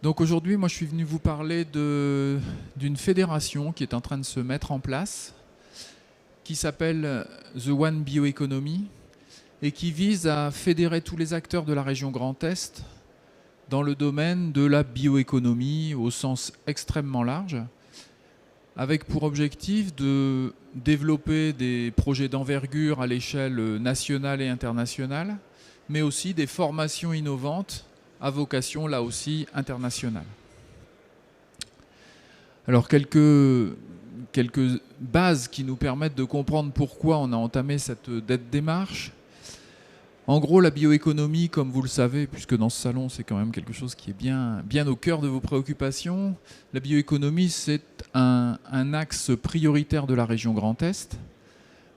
Donc aujourd'hui, moi je suis venu vous parler d'une fédération qui est en train de se mettre en place, qui s'appelle The One Bioeconomy et qui vise à fédérer tous les acteurs de la région Grand Est dans le domaine de la bioéconomie au sens extrêmement large, avec pour objectif de développer des projets d'envergure à l'échelle nationale et internationale, mais aussi des formations innovantes à vocation là aussi internationale. Alors quelques bases qui nous permettent de comprendre pourquoi on a entamé cette démarche. En gros, la bioéconomie, comme vous le savez, puisque dans ce salon, c'est quand même quelque chose qui est bien au cœur de vos préoccupations, la bioéconomie, c'est un axe prioritaire de la région Grand Est,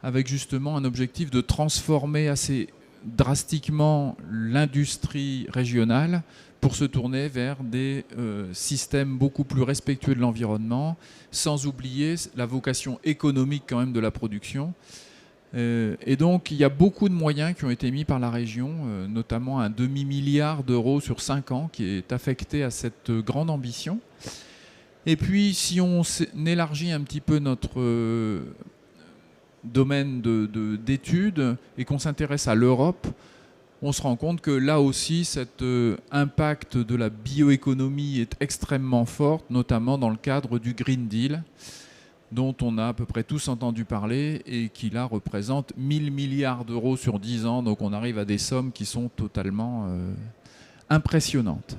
avec justement un objectif de transformer assez drastiquement l'industrie régionale pour se tourner vers des systèmes beaucoup plus respectueux de l'environnement, sans oublier la vocation économique quand même de la production. Et donc il y a beaucoup de moyens qui ont été mis par la région, notamment un demi-milliard d'euros sur 5 ans qui est affecté à cette grande ambition. Et puis si on élargit un petit peu notre domaine d'études et qu'on s'intéresse à l'Europe, on se rend compte que là aussi cet impact de la bioéconomie est extrêmement fort, notamment dans le cadre du Green Deal, dont on a à peu près tous entendu parler et qui là représente 1000 milliards d'euros sur 10 ans, donc on arrive à des sommes qui sont totalement impressionnantes.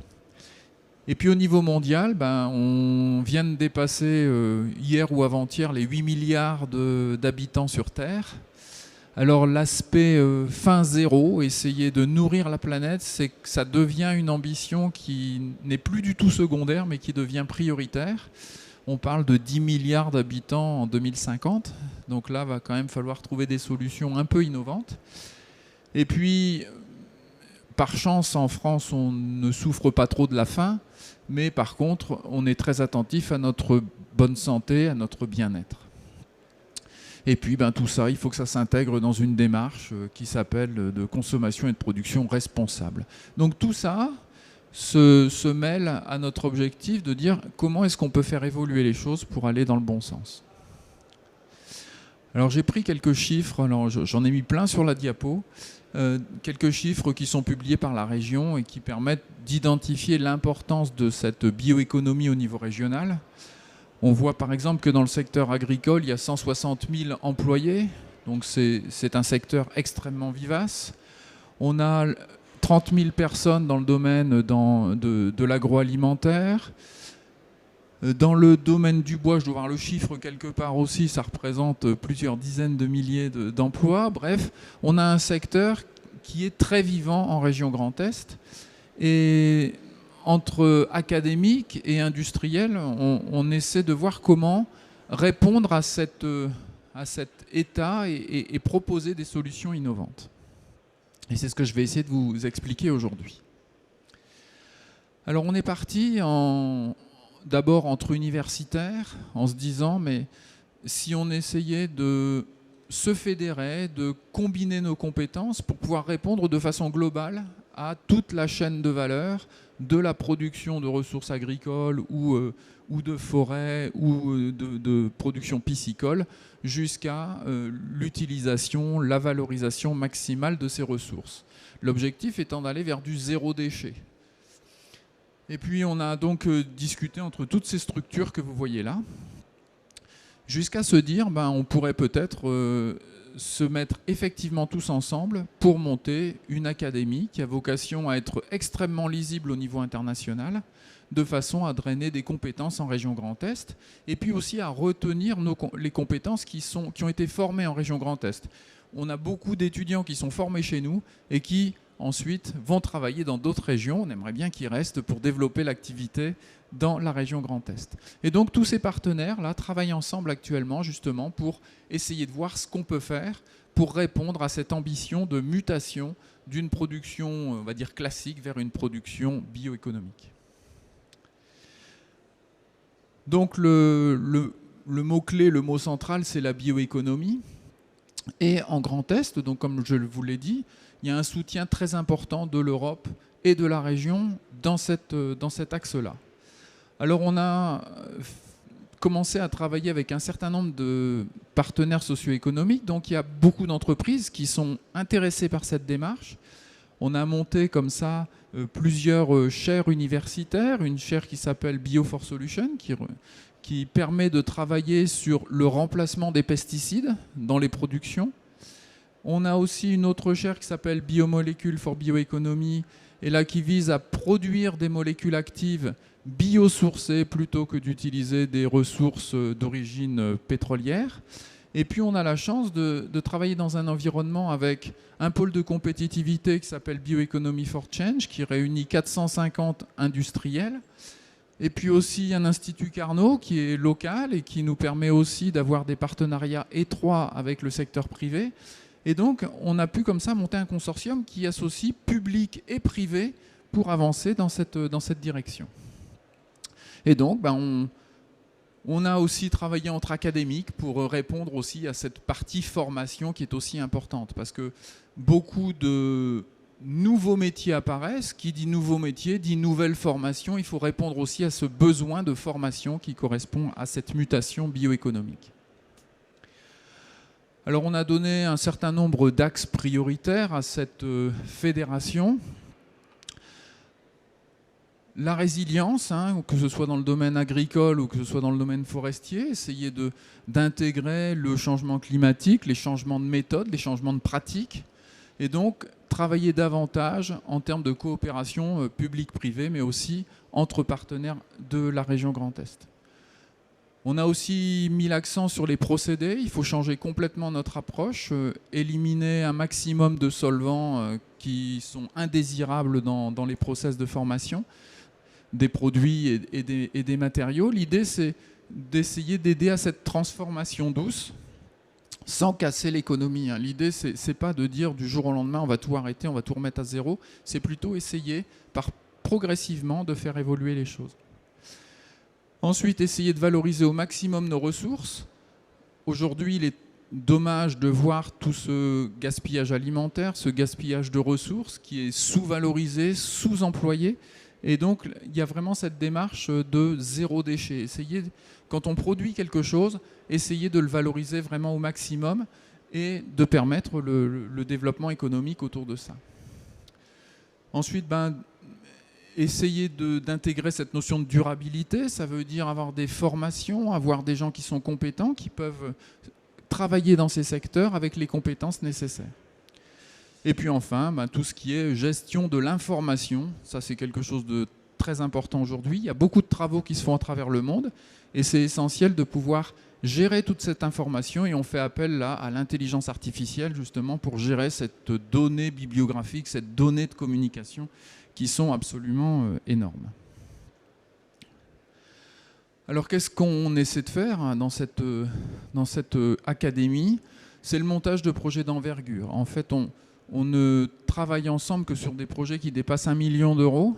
Et puis au niveau mondial, on vient de dépasser hier ou avant-hier les 8 milliards d'habitants sur Terre. Alors l'aspect fin zéro, essayer de nourrir la planète, c'est que ça devient une ambition qui n'est plus du tout secondaire, mais qui devient prioritaire. On parle de 10 milliards d'habitants en 2050, donc là, va quand même falloir trouver des solutions un peu innovantes. Et puis, par chance, en France, on ne souffre pas trop de la faim, mais par contre, on est très attentif à notre bonne santé, à notre bien-être. Et puis, tout ça, il faut que ça s'intègre dans une démarche qui s'appelle de consommation et de production responsable. Donc tout ça se mêle à notre objectif de dire comment est-ce qu'on peut faire évoluer les choses pour aller dans le bon sens. Alors j'ai pris quelques chiffres, alors j'en ai mis plein sur la diapo, quelques chiffres qui sont publiés par la région et qui permettent d'identifier l'importance de cette bioéconomie au niveau régional. On voit par exemple que dans le secteur agricole, il y a 160 000 employés, donc c'est un secteur extrêmement vivace. On a 30 000 personnes dans le domaine de l'agroalimentaire. Dans le domaine du bois, je dois voir le chiffre quelque part aussi, ça représente plusieurs dizaines de milliers d'emplois. Bref, on a un secteur qui est très vivant en région Grand Est. Et entre académiques et industriels, on essaie de voir comment répondre à cet état et proposer des solutions innovantes. Et c'est ce que je vais essayer de vous expliquer aujourd'hui. Alors on est parti d'abord entre universitaires en se disant mais si on essayait de se fédérer, de combiner nos compétences pour pouvoir répondre de façon globale à toute la chaîne de valeur de la production de ressources agricoles ou de forêts ou de production piscicole jusqu'à l'utilisation, la valorisation maximale de ces ressources. L'objectif étant d'aller vers du zéro déchet. Et puis on a donc discuté entre toutes ces structures que vous voyez là, jusqu'à se dire on pourrait peut-être se mettre effectivement tous ensemble pour monter une académie qui a vocation à être extrêmement lisible au niveau international, de façon à drainer des compétences en région Grand Est, et puis aussi à retenir les compétences qui ont été formées en région Grand Est. On a beaucoup d'étudiants qui sont formés chez nous et qui ensuite vont travailler dans d'autres régions. On aimerait bien qu'ils restent pour développer l'activité dans la région Grand Est. Et donc tous ces partenaires-là travaillent ensemble actuellement justement pour essayer de voir ce qu'on peut faire pour répondre à cette ambition de mutation d'une production, on va dire classique, vers une production bioéconomique. Donc le mot-clé, le mot central, c'est la bioéconomie. Et en Grand Est, donc comme je vous l'ai dit, il y a un soutien très important de l'Europe et de la région dans cet axe-là. Alors on a commencé à travailler avec un certain nombre de partenaires socio-économiques, donc il y a beaucoup d'entreprises qui sont intéressées par cette démarche. On a monté comme ça plusieurs chaires universitaires, une chaire qui s'appelle Bio4Solutions, qui permet de travailler sur le remplacement des pesticides dans les productions. On a aussi une autre chaire qui s'appelle Biomolécules for Bioéconomie, et là qui vise à produire des molécules actives biosourcées plutôt que d'utiliser des ressources d'origine pétrolière. Et puis on a la chance de travailler dans un environnement avec un pôle de compétitivité qui s'appelle Bioeconomy for Change, qui réunit 450 industriels. Et puis aussi un institut Carnot qui est local et qui nous permet aussi d'avoir des partenariats étroits avec le secteur privé. Et donc on a pu comme ça monter un consortium qui associe public et privé pour avancer dans cette direction. Et donc on a aussi travaillé entre académiques pour répondre aussi à cette partie formation qui est aussi importante, parce que beaucoup de nouveaux métiers apparaissent. Qui dit nouveaux métiers dit nouvelle formation. Il faut répondre aussi à ce besoin de formation qui correspond à cette mutation bioéconomique. Alors on a donné un certain nombre d'axes prioritaires à cette fédération. La résilience, que ce soit dans le domaine agricole ou que ce soit dans le domaine forestier, essayer d'intégrer le changement climatique, les changements de méthode, les changements de pratiques, et donc travailler davantage en termes de coopération publique-privée, mais aussi entre partenaires de la région Grand Est. On a aussi mis l'accent sur les procédés. Il faut changer complètement notre approche, éliminer un maximum de solvants qui sont indésirables dans les process de formation, des produits et des matériaux. L'idée, c'est d'essayer d'aider à cette transformation douce sans casser l'économie. L'idée, c'est pas de dire du jour au lendemain, on va tout arrêter, on va tout remettre à zéro. C'est plutôt essayer progressivement de faire évoluer les choses. Ensuite, essayer de valoriser au maximum nos ressources. Aujourd'hui, il est dommage de voir tout ce gaspillage alimentaire, ce gaspillage de ressources qui est sous-valorisé, sous-employé. Et donc, il y a vraiment cette démarche de zéro déchet. Essayer, quand on produit quelque chose, essayer de le valoriser vraiment au maximum et de permettre le développement économique autour de ça. Ensuite, essayer d'intégrer cette notion de durabilité, ça veut dire avoir des formations, avoir des gens qui sont compétents, qui peuvent travailler dans ces secteurs avec les compétences nécessaires. Et puis enfin, tout ce qui est gestion de l'information, ça c'est quelque chose de très important aujourd'hui. Il y a beaucoup de travaux qui se font à travers le monde et c'est essentiel de pouvoir gérer toute cette information, et on fait appel là à l'intelligence artificielle justement pour gérer cette donnée bibliographique, cette donnée de communication qui sont absolument énormes. Alors qu'est-ce qu'on essaie de faire dans cette académie? C'est le montage de projets d'envergure. En fait, on ne travaille ensemble que sur des projets qui dépassent 1 million d'euros.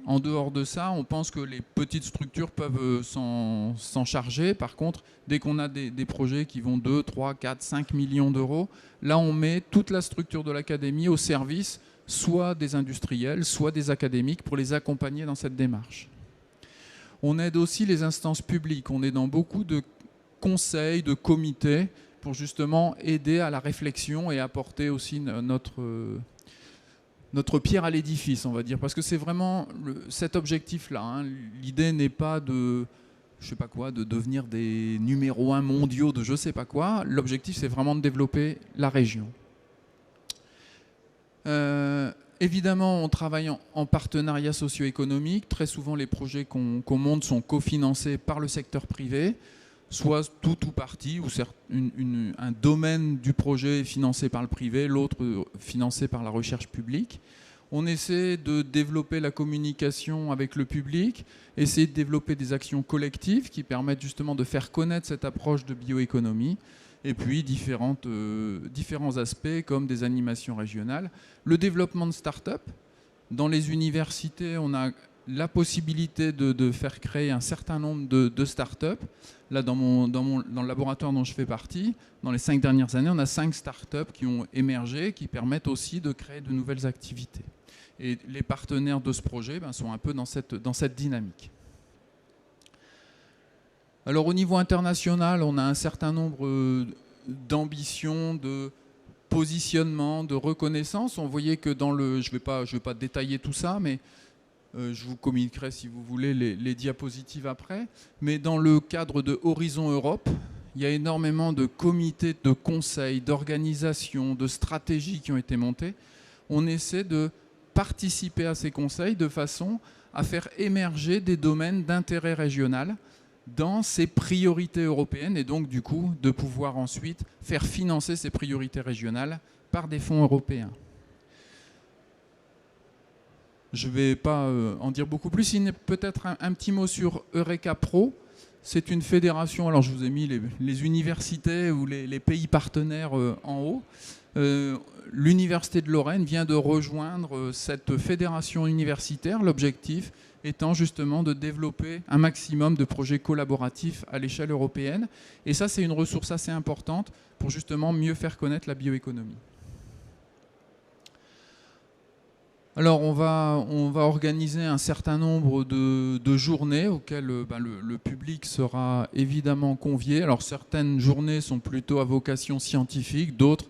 En dehors de ça, on pense que les petites structures peuvent s'en charger. Par contre, dès qu'on a des projets qui vont 2, 3, 4, 5 millions d'euros, là on met toute la structure de l'académie au service soit des industriels, soit des académiques pour les accompagner dans cette démarche. On aide aussi les instances publiques. On est dans beaucoup de conseils, de comités pour justement aider à la réflexion et apporter aussi notre pierre à l'édifice, on va dire. Parce que c'est vraiment cet objectif-là. L'idée n'est pas de devenir des numéros 1 mondiaux de je sais pas quoi. L'objectif, c'est vraiment de développer la région. Évidemment, on travaille en partenariat socio-économique. Très souvent, les projets qu'on monte sont cofinancés par le secteur privé, soit tout ou partie, ou un domaine du projet est financé par le privé, l'autre financé par la recherche publique. On essaie de développer la communication avec le public, essayer de développer des actions collectives qui permettent justement de faire connaître cette approche de bioéconomie. Et puis différents aspects comme des animations régionales. Le développement de start-up. Dans les universités, on a la possibilité de faire créer un certain nombre de start-up. Là, dans le laboratoire dont je fais partie, dans les 5 dernières années, on a 5 start-up qui ont émergé, qui permettent aussi de créer de nouvelles activités. Et les partenaires de ce projet sont un peu dans cette dynamique. Alors au niveau international, on a un certain nombre d'ambitions, de positionnement, de reconnaissance. On voyait que dans le... Je vais pas détailler tout ça, mais je vous communiquerai si vous voulez les diapositives après. Mais dans le cadre de Horizon Europe, il y a énormément de comités de conseils, d'organisations, de stratégies qui ont été montées. On essaie de participer à ces conseils de façon à faire émerger des domaines d'intérêt régional dans ces priorités européennes et donc du coup de pouvoir ensuite faire financer ces priorités régionales par des fonds européens. Je ne vais pas en dire beaucoup plus. Il y a peut-être un petit mot sur Eureka Pro. C'est une fédération, alors je vous ai mis les universités ou les pays partenaires en haut. L'Université de Lorraine vient de rejoindre cette fédération universitaire. L'objectif étant justement de développer un maximum de projets collaboratifs à l'échelle européenne. Et ça, c'est une ressource assez importante pour justement mieux faire connaître la bioéconomie. Alors on va organiser un certain nombre de journées auxquelles le public sera évidemment convié. Alors certaines journées sont plutôt à vocation scientifique, d'autres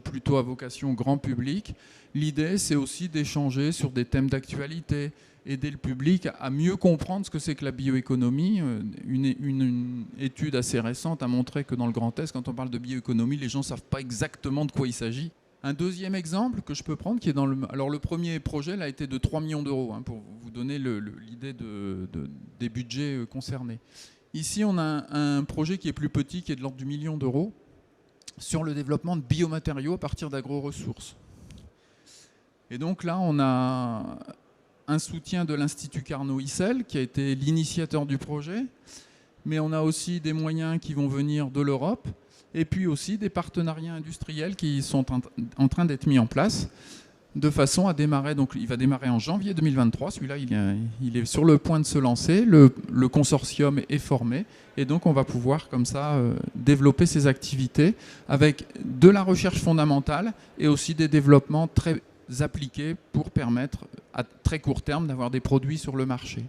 plutôt à vocation grand public. L'idée, c'est aussi d'échanger sur des thèmes d'actualité, aider le public à mieux comprendre ce que c'est que la bioéconomie. Une étude assez récente a montré que dans le Grand Est, quand on parle de bioéconomie, les gens ne savent pas exactement de quoi il s'agit. Un deuxième exemple que je peux prendre, qui est dans le... Alors le premier projet là, a été de 3 millions d'euros, pour vous donner l'idée des budgets concernés. Ici, on a un projet qui est plus petit, qui est de l'ordre du million d'euros, sur le développement de biomatériaux à partir d'agro-ressources. Et donc là, on a un soutien de l'Institut Carnot-Issel, qui a été l'initiateur du projet, mais on a aussi des moyens qui vont venir de l'Europe, et puis aussi des partenariats industriels qui sont en train d'être mis en place, de façon à démarrer. Donc il va démarrer en janvier 2023, celui-là il est sur le point de se lancer, le consortium est formé, et donc on va pouvoir comme ça développer ces activités avec de la recherche fondamentale et aussi des développements très appliqués pour permettre à très court terme d'avoir des produits sur le marché.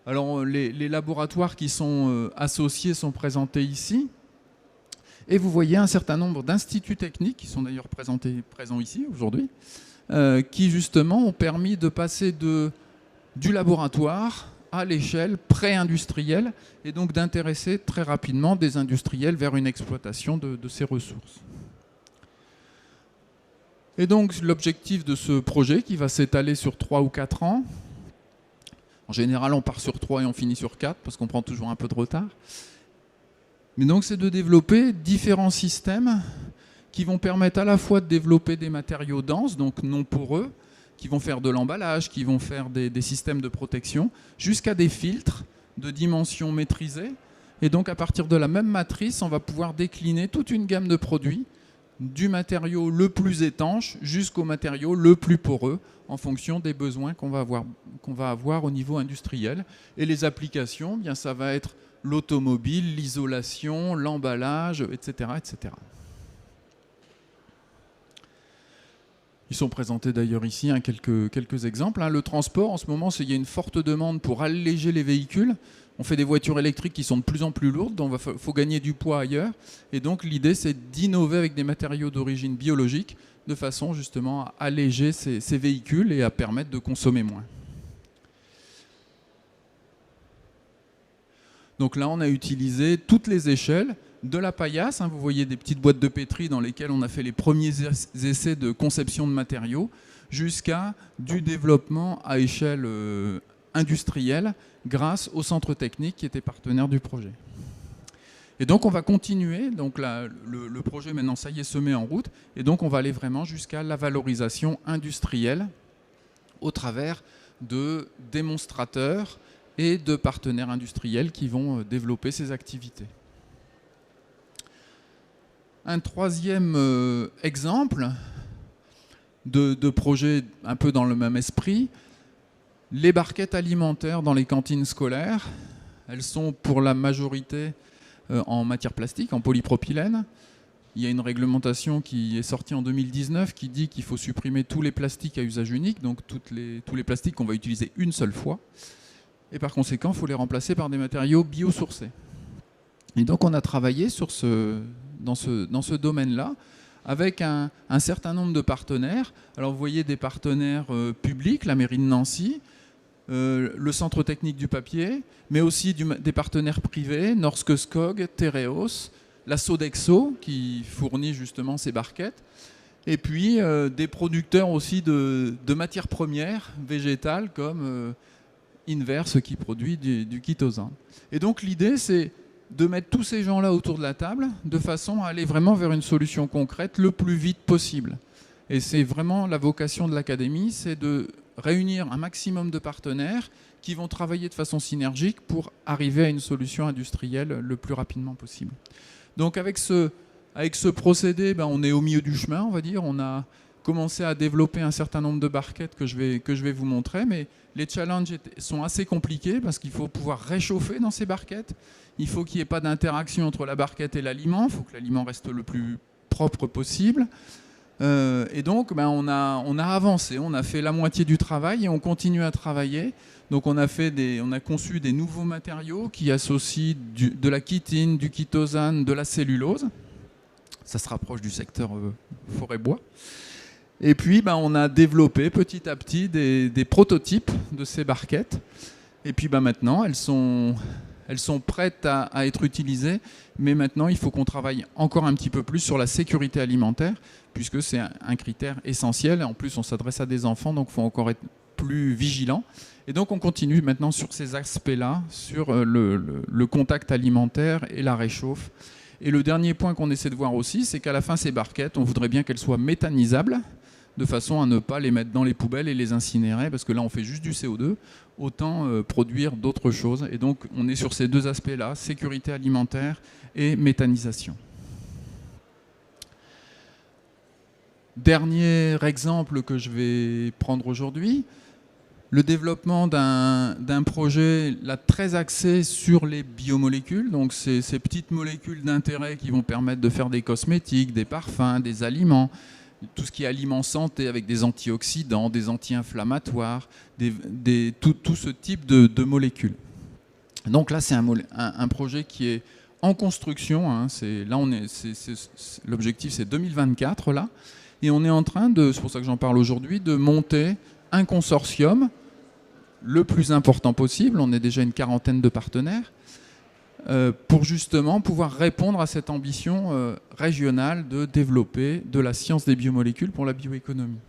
Alors les laboratoires qui sont associés sont présentés ici. Et vous voyez un certain nombre d'instituts techniques, qui sont d'ailleurs présents ici aujourd'hui, qui justement ont permis de passer du laboratoire à l'échelle pré-industrielle et donc d'intéresser très rapidement des industriels vers une exploitation de ces ressources. Et donc l'objectif de ce projet, qui va s'étaler sur 3 ou 4 ans, en général on part sur 3 et on finit sur 4 parce qu'on prend toujours un peu de retard, mais donc c'est de développer différents systèmes qui vont permettre à la fois de développer des matériaux denses, donc non poreux, qui vont faire de l'emballage, qui vont faire des systèmes de protection, jusqu'à des filtres de dimensions maîtrisées. Et donc à partir de la même matrice, on va pouvoir décliner toute une gamme de produits, du matériau le plus étanche jusqu'au matériau le plus poreux, en fonction des besoins qu'on va avoir au niveau industriel. Et les applications, bien, ça va être l'automobile, l'isolation, l'emballage, etc., etc. Ils sont présentés d'ailleurs ici, quelques exemples. Le transport, en ce moment, il y a une forte demande pour alléger les véhicules. On fait des voitures électriques qui sont de plus en plus lourdes, donc il faut gagner du poids ailleurs. Et donc l'idée, c'est d'innover avec des matériaux d'origine biologique, de façon justement à alléger ces véhicules et à permettre de consommer moins. Donc là, on a utilisé toutes les échelles, de la paillasse, vous voyez des petites boîtes de pétri dans lesquelles on a fait les premiers essais de conception de matériaux, jusqu'à du développement à échelle industrielle grâce au centre technique qui était partenaire du projet. Et donc on va continuer, donc là, le projet maintenant ça y est se met en route, et donc on va aller vraiment jusqu'à la valorisation industrielle au travers de démonstrateurs et de partenaires industriels qui vont développer ces activités. Un troisième exemple de projet un peu dans le même esprit, les barquettes alimentaires dans les cantines scolaires. Elles sont pour la majorité en matière plastique, en polypropylène. il y a une réglementation qui est sortie en 2019 qui dit qu'il faut supprimer tous les plastiques à usage unique, donc tous les plastiques qu'on va utiliser une seule fois. Et par conséquent, il faut les remplacer par des matériaux biosourcés. Et donc on a travaillé dans ce domaine-là avec un certain nombre de partenaires. Alors vous voyez des partenaires publics, la mairie de Nancy, le centre technique du papier, mais aussi des partenaires privés, Norske Skog, Tereos, la Sodexo qui fournit justement ces barquettes, et puis des producteurs aussi de matières premières végétales comme Inverse qui produit du chitosane. Et donc l'idée c'est de mettre tous ces gens-là autour de la table de façon à aller vraiment vers une solution concrète le plus vite possible. Et c'est vraiment la vocation de l'académie, c'est de réunir un maximum de partenaires qui vont travailler de façon synergique pour arriver à une solution industrielle le plus rapidement possible. Donc avec ce procédé, on est au milieu du chemin, on va dire. On a commencé à développer un certain nombre de barquettes que je vais vous montrer, mais les challenges sont assez compliqués parce qu'il faut pouvoir réchauffer dans ces barquettes. Il faut qu'il n'y ait pas d'interaction entre la barquette et l'aliment. Il faut que l'aliment reste le plus propre possible. Et donc, on a avancé. On a fait la moitié du travail et on continue à travailler. Donc, on a conçu des nouveaux matériaux qui associent de la chitine, du chitosane, de la cellulose. Ça se rapproche du secteur forêt-bois. Et puis, on a développé petit à petit des prototypes de ces barquettes. Et puis, maintenant, elles sont prêtes à être utilisées. Mais maintenant, il faut qu'on travaille encore un petit peu plus sur la sécurité alimentaire, puisque c'est un critère essentiel. En plus, on s'adresse à des enfants, donc il faut encore être plus vigilant. Et donc, on continue maintenant sur ces aspects-là, sur le contact alimentaire et la réchauffe. Et le dernier point qu'on essaie de voir aussi, c'est qu'à la fin, ces barquettes, on voudrait bien qu'elles soient méthanisables, de façon à ne pas les mettre dans les poubelles et les incinérer, parce que là on fait juste du CO2, autant produire d'autres choses. Et donc on est sur ces deux aspects-là, sécurité alimentaire et méthanisation. Dernier exemple que je vais prendre aujourd'hui, le développement d'un projet là, très axé sur les biomolécules, donc ces petites molécules d'intérêt qui vont permettre de faire des cosmétiques, des parfums, des aliments, tout ce qui est aliments santé avec des antioxydants, des anti-inflammatoires, tout ce type de molécules. Donc là, c'est un projet qui est en construction. Hein, l'objectif, c'est 2024 là, et on est en train c'est pour ça que j'en parle aujourd'hui, de monter un consortium le plus important possible. On est déjà une quarantaine de partenaires. Pour justement pouvoir répondre à cette ambition régionale de développer de la science des biomolécules pour la bioéconomie.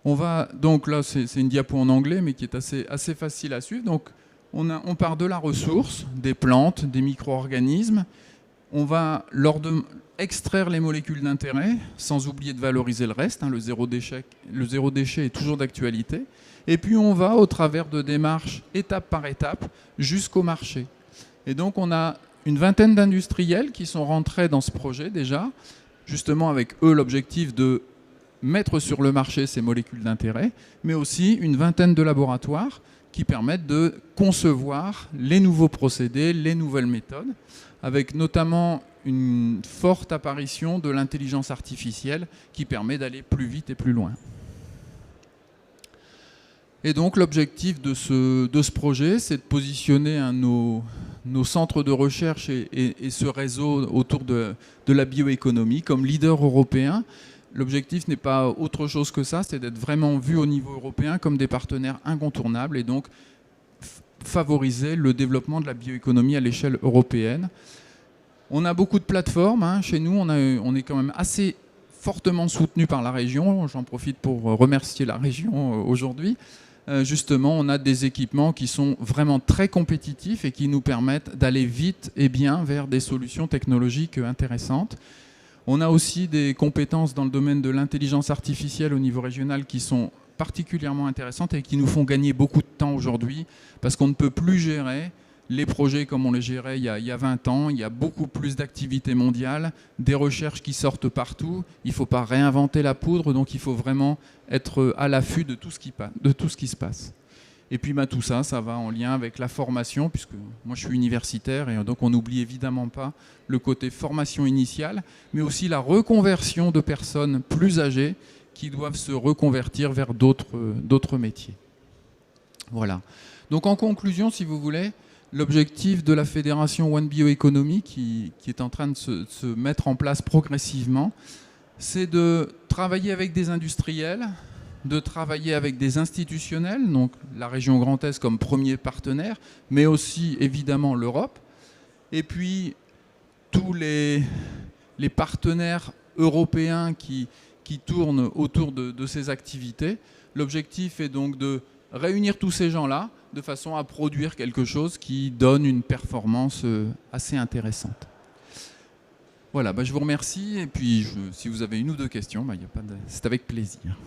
Donc là, c'est une diapo en anglais, mais qui est assez facile à suivre. Donc, on part de la ressource, des plantes, des micro-organismes. On va extraire les molécules d'intérêt, sans oublier de valoriser le reste. Hein, le zéro déchet est toujours d'actualité. Et puis on va, au travers de démarches étape par étape, jusqu'au marché. Et donc on a une vingtaine d'industriels qui sont rentrés dans ce projet déjà, justement avec eux l'objectif de mettre sur le marché ces molécules d'intérêt, mais aussi une vingtaine de laboratoires qui permettent de concevoir les nouveaux procédés, les nouvelles méthodes, avec notamment une forte apparition de l'intelligence artificielle qui permet d'aller plus vite et plus loin. Et donc l'objectif de ce projet, c'est de positionner nos centres de recherche et ce réseau autour de la bioéconomie comme leader européen. L'objectif n'est pas autre chose que ça, c'est d'être vraiment vu au niveau européen comme des partenaires incontournables et donc favoriser le développement de la bioéconomie à l'échelle européenne. On a beaucoup de plateformes. Hein. Chez nous, on est quand même assez fortement soutenu par la région. J'en profite pour remercier la région aujourd'hui. Justement, on a des équipements qui sont vraiment très compétitifs et qui nous permettent d'aller vite et bien vers des solutions technologiques intéressantes. On a aussi des compétences dans le domaine de l'intelligence artificielle au niveau régional qui sont particulièrement intéressantes et qui nous font gagner beaucoup de temps aujourd'hui parce qu'on ne peut plus gérer les projets comme on les gérait il y a 20 ans. Il y a beaucoup plus d'activités mondiales, des recherches qui sortent partout. Il ne faut pas réinventer la poudre, donc il faut vraiment être à l'affût de tout ce qui se passe. Et puis tout ça, ça va en lien avec la formation, puisque moi je suis universitaire, et donc on n'oublie évidemment pas le côté formation initiale, mais aussi la reconversion de personnes plus âgées qui doivent se reconvertir vers d'autres métiers. Voilà. Donc en conclusion, si vous voulez, l'objectif de la fédération One Bioeconomy, qui est en train de se mettre en place progressivement, c'est de travailler avec des industriels, de travailler avec des institutionnels, donc la région Grand Est comme premier partenaire, mais aussi évidemment l'Europe, et puis tous les partenaires européens qui tournent autour de ces activités. L'objectif est donc de réunir tous ces gens-là de façon à produire quelque chose qui donne une performance assez intéressante. Voilà, je vous remercie, et puis si vous avez une ou deux questions, c'est avec plaisir.